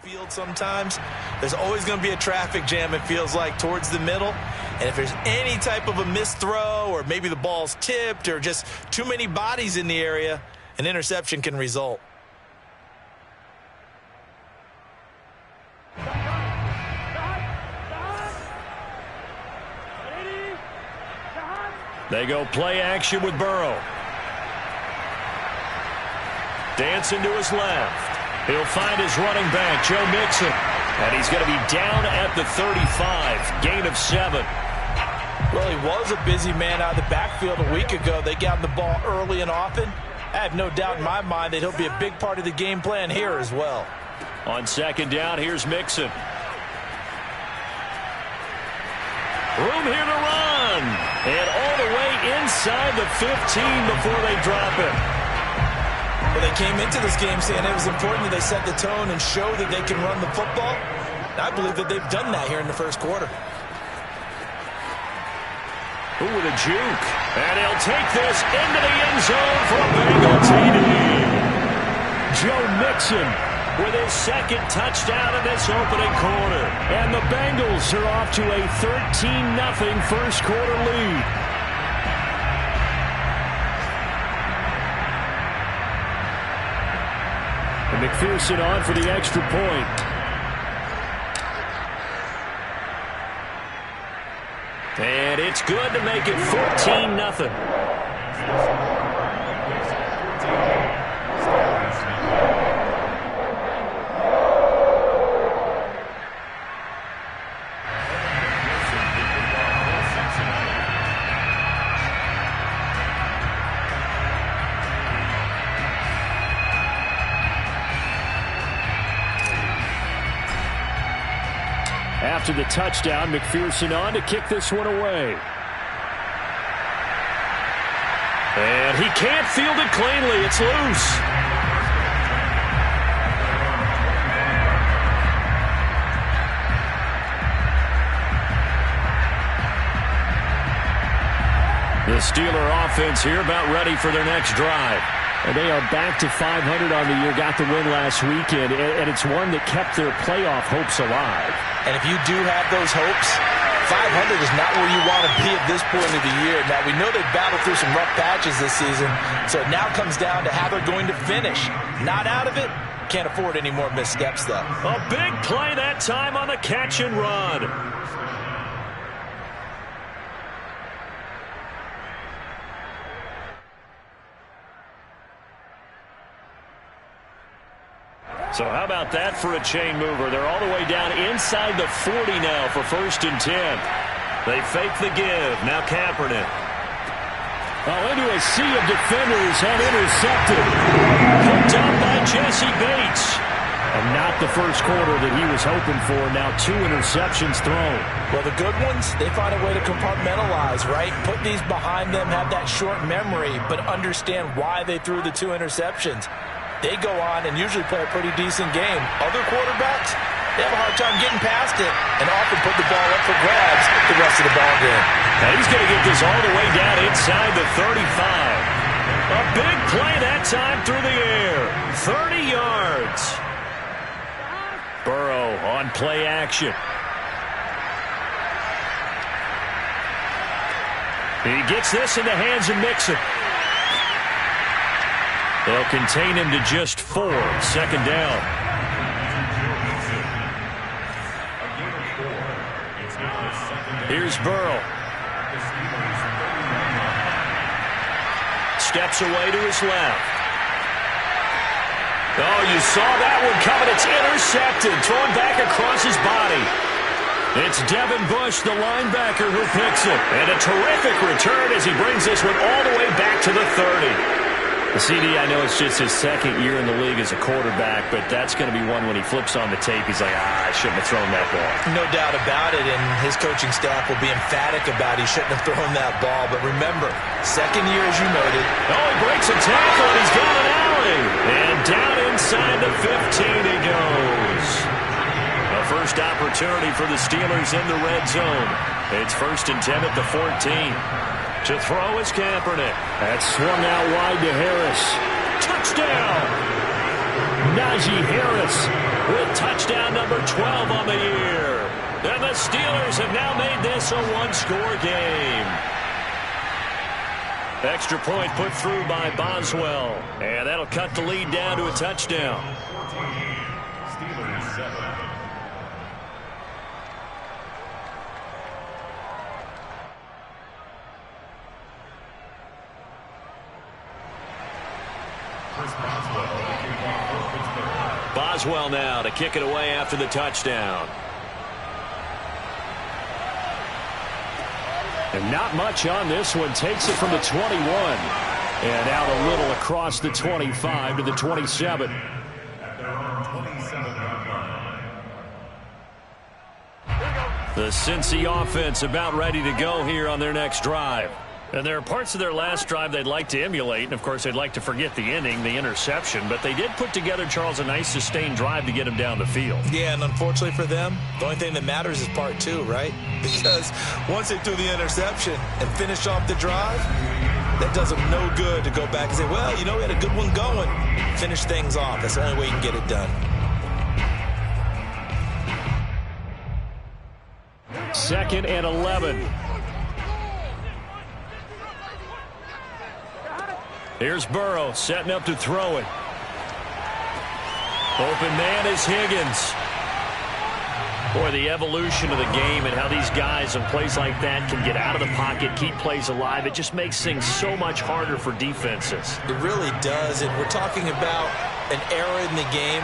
Field sometimes. There's always going to be a traffic jam, it feels like, towards the middle. And if there's any type of a missed throw or maybe the ball's tipped or just too many bodies in the area, an interception can result. They go play action with Burrow. Dancing to his left. He'll find his running back, Joe Mixon. And he's going to be down at the 35. Gain of 7. Well, he was a busy man out of the backfield a week ago. They got him the ball early and often. I have no doubt in my mind that he'll be a big part of the game plan here as well. On second down, here's Mixon. Room here to run. And all the way inside the 15 before they drop it. Well, they came into this game saying it was important that they set the tone and show that they can run the football. And I believe that they've done that here in the first quarter. Ooh, with a juke. And he'll take this into the end zone for a Bengal TD. Joe Mixon with his second touchdown in this opening quarter. And the Bengals are off to a 13-0 first quarter lead. And McPherson on for the extra point. And it's good to make it 14-0. After the touchdown, McPherson on to kick this one away. And he can't field it cleanly. It's loose. The Steeler offense here about ready for their next drive. And they are back to 500 on the year, got the win last weekend, and it's one that kept their playoff hopes alive. And if you do have those hopes, 500 is not where you want to be at this point of the year. Now, we know they've battled through some rough patches this season, so it now comes down to how they're going to finish. Not out of it, can't afford any more missteps, though. A big play that time on the catch and run. So how about that for a chain mover? They're all the way down inside the 40 now for 1st and 10. They fake the give. Now Kaepernick. Oh, into a sea of defenders and intercepted. Picked up by Jesse Bates. And not the first quarter that he was hoping for. Now 2 interceptions thrown. Well, the good ones, they find a way to compartmentalize, right? Put these behind them, have that short memory, but understand why they threw the 2 interceptions. They go on and usually play a pretty decent game. Other quarterbacks, they have a hard time getting past it and often put the ball up for grabs the rest of the ball game. Now he's going to get this all the way down inside the 35. A big play that time through the air. 30 yards. Burrow on play action. He gets this in the hands of Mixon. They'll contain him to just 4. Second down. Here's Burrow. Steps away to his left. Oh, you saw that one coming. It's intercepted. Thrown back across his body. It's Devin Bush, the linebacker, who picks it. And a terrific return as he brings this one all the way back to the 30. The CD, I know it's just his second year in the league as a quarterback, but that's going to be one when he flips on the tape, he's like, I shouldn't have thrown that ball. No doubt about it, and his coaching staff will be emphatic about he shouldn't have thrown that ball. But remember, second year, as you noted. Oh, he breaks a tackle, and he's got an alley. And down inside the 15 he goes. A first opportunity for the Steelers in the red zone. It's 1st and 10 at the 14. To throw is Kaepernick. That's swung out wide to Harris. Touchdown! Najee Harris with touchdown number 12 on the year. And the Steelers have now made this a one-score game. Extra point put through by Boswell. And that'll cut the lead down to a touchdown. Steelers 7. Boswell now to kick it away after the touchdown. And not much on this one. Takes it from the 21. And out a little across the 25 to the 27. The Cincy offense about ready to go here on their next drive. And there are parts of their last drive they'd like to emulate. And, of course, they'd like to forget the inning, the interception. But they did put together, Charles, a nice sustained drive to get him down the field. Yeah, and unfortunately for them, the only thing that matters is part two, right? Because once they threw the interception and finished off the drive, that does them no good to go back and say, well, you know, we had a good one going. Finish things off. That's the only way you can get it done. Second and 11. Here's Burrow setting up to throw it. Open man is Higgins. Boy, the evolution of the game and how these guys in plays like that can get out of the pocket, keep plays alive, it just makes things so much harder for defenses. It really does, and we're talking about an era in the game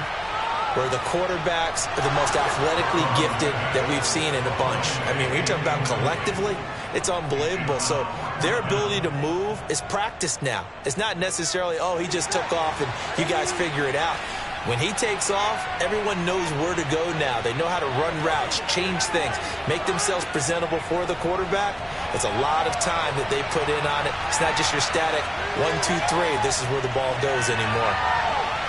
where the quarterbacks are the most athletically gifted that we've seen in a bunch. I mean, when you're talking about collectively, it's unbelievable. So their ability to move is practiced now. It's not necessarily, oh, he just took off and you guys figure it out. When he takes off, everyone knows where to go now. They know how to run routes, change things, make themselves presentable for the quarterback. It's a lot of time that they put in on it. It's not just your static 1, 2, 3. This is where the ball goes anymore.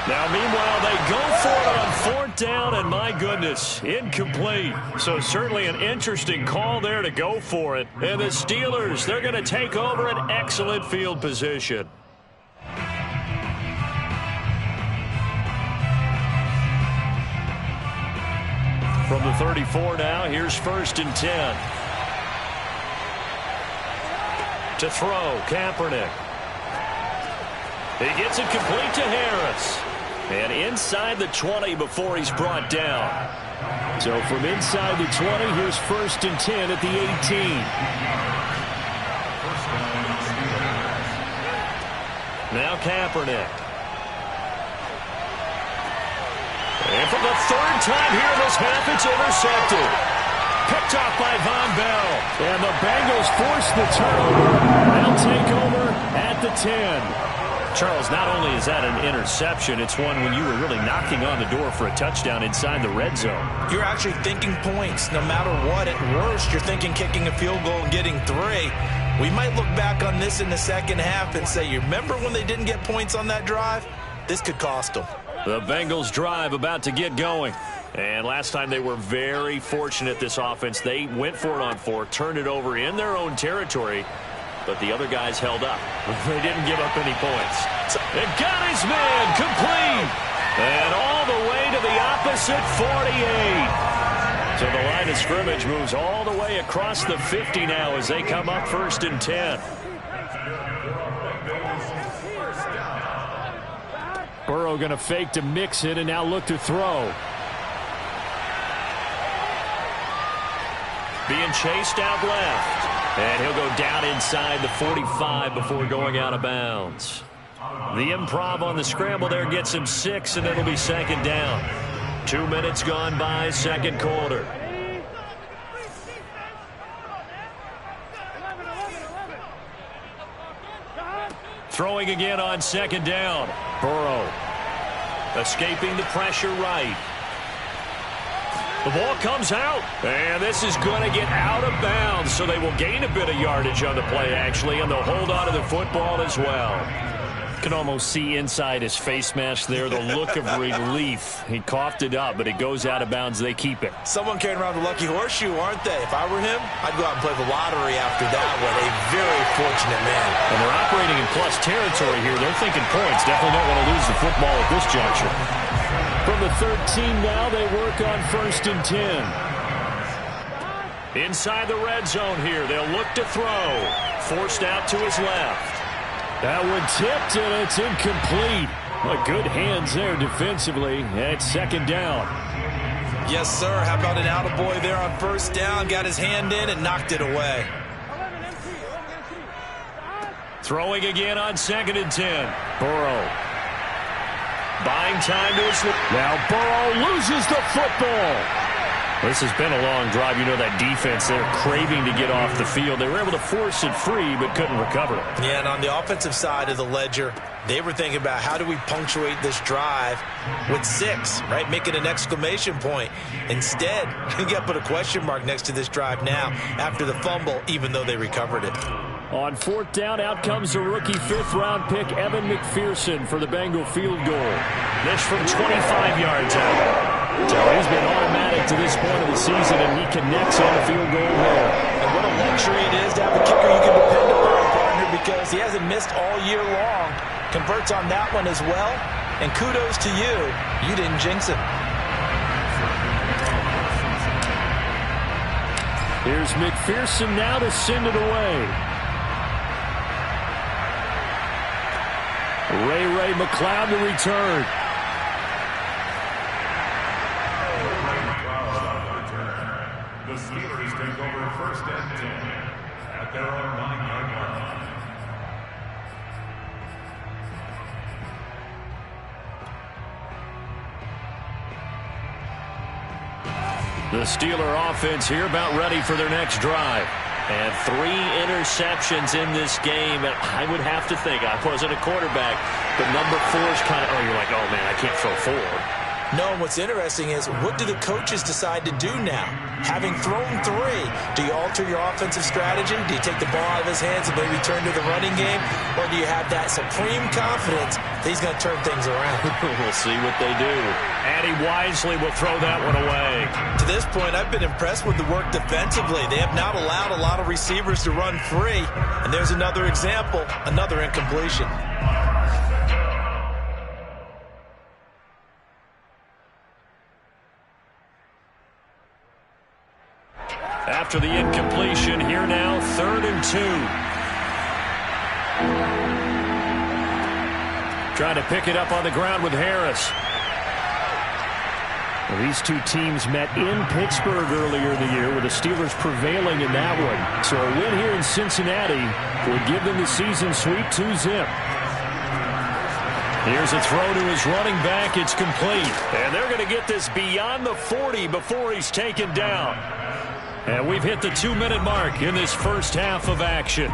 Now, meanwhile, they go for it on fourth down, and my goodness, incomplete. So certainly an interesting call there to go for it. And the Steelers, they're going to take over an excellent field position. From the 34 now, here's 1st and 10. To throw, Kaepernick. He gets it complete to Harris. And inside the 20 before he's brought down. So from inside the 20, here's 1st and 10 at the 18. Now Kaepernick. And for the third time here in this half, it's intercepted. Picked off by Von Bell. And the Bengals force the turnover. They'll take over at the 10. Charles, not only is that an interception, it's one when you were really knocking on the door for a touchdown inside the red zone. You're actually thinking points. No matter what, at worst, you're thinking kicking a field goal and getting 3. We might look back on this in the second half and say, you remember when they didn't get points on that drive? This could cost them. The Bengals drive about to get going. And last time they were very fortunate, this offense. They went for it on 4, turned it over in their own territory. But the other guys held up. They didn't give up any points. It got his man complete. And all the way to the opposite 48. So the line of scrimmage moves all the way across the 50 now as they come up 1st and 10. Burrow going to fake to mix it and now look to throw. Being chased out left. And he'll go down inside the 45 before going out of bounds. The improv on the scramble there gets him 6, and it'll be 2nd down. 2 minutes gone by, 2nd quarter. Throwing again on 2nd down. Burrow escaping the pressure right. The ball comes out, and this is going to get out of bounds, so they will gain a bit of yardage on the play, actually, and they'll hold on to the football as well. Can almost see inside his face mask there the look of relief. He coughed it up, but it goes out of bounds. They keep it. Someone carrying around the lucky horseshoe, aren't they? If I were him, I'd go out and play the lottery after that one. A very fortunate man. And they're operating in plus territory here. They're thinking points. Definitely don't want to lose the football at this juncture. From the 13 now, they work on 1st and 10. Inside the red zone here. They'll look to throw. Forced out to his left. That one tipped, and it's incomplete. Well, good hands there defensively, and it's 2nd down. Yes, sir. How about an attaboy there on 1st down? Got his hand in and knocked it away. Throwing again on 2nd and 10. Burrow. Buying time to his... Now Burrow loses the football. This has been a long drive. You know that defense, they're craving to get off the field. They were able to force it free, but couldn't recover it. Yeah, and on the offensive side of the ledger, they were thinking about how do we punctuate this drive with 6, right? Make it an exclamation point. Instead, you got to put a question mark next to this drive now after the fumble, even though they recovered it. On 4th down, out comes the rookie 5th-round pick, Evan McPherson, for the Bengal field goal. This from 25 yards out. So he's been automatic to this point of the season, and he connects on a field goal there. And what a luxury it is to have a kicker you can depend upon, partner, because he hasn't missed all year long. Converts on that one as well, and kudos to you. You didn't jinx him. Here's McPherson now to send it away. Ray McLeod to return. The Steelers take over 1st and 10 at their own 9-yard line. The Steeler offense here about ready for their next drive. And 3 interceptions in this game. And I would have to think, I wasn't a quarterback, but number 4 is kind of, you're like, oh man, I can't throw 4. No, what's interesting is what do the coaches decide to do now? Having thrown 3, do you alter your offensive strategy? Do you take the ball out of his hands and maybe turn to the running game? Or do you have that supreme confidence that he's going to turn things around? We'll see what they do. And he wisely will throw that one away. To this point, I've been impressed with the work defensively. They have not allowed a lot of receivers to run free. And there's another example, another incompletion. After the incompletion, here now, 3rd and 2. Trying to pick it up on the ground with Harris. Well, these two teams met in Pittsburgh earlier in the year, with the Steelers prevailing in that one. So a win here in Cincinnati would give them the season sweep 2-zip. Here's a throw to his running back. It's complete. And they're going to get this beyond the 40 before he's taken down. And we've hit the 2-minute mark in this first half of action.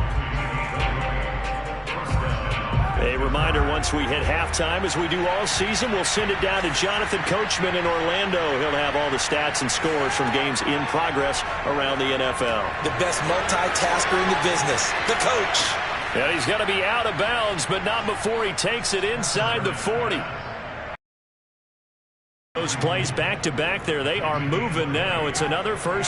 A reminder, once we hit halftime, as we do all season, we'll send it down to Jonathan Coachman in Orlando. He'll have all the stats and scores from games in progress around the NFL. The best multitasker in the business, the coach. And he's going to be out of bounds, but not before he takes it inside the 40. Those plays back-to-back there. They are moving now. It's another first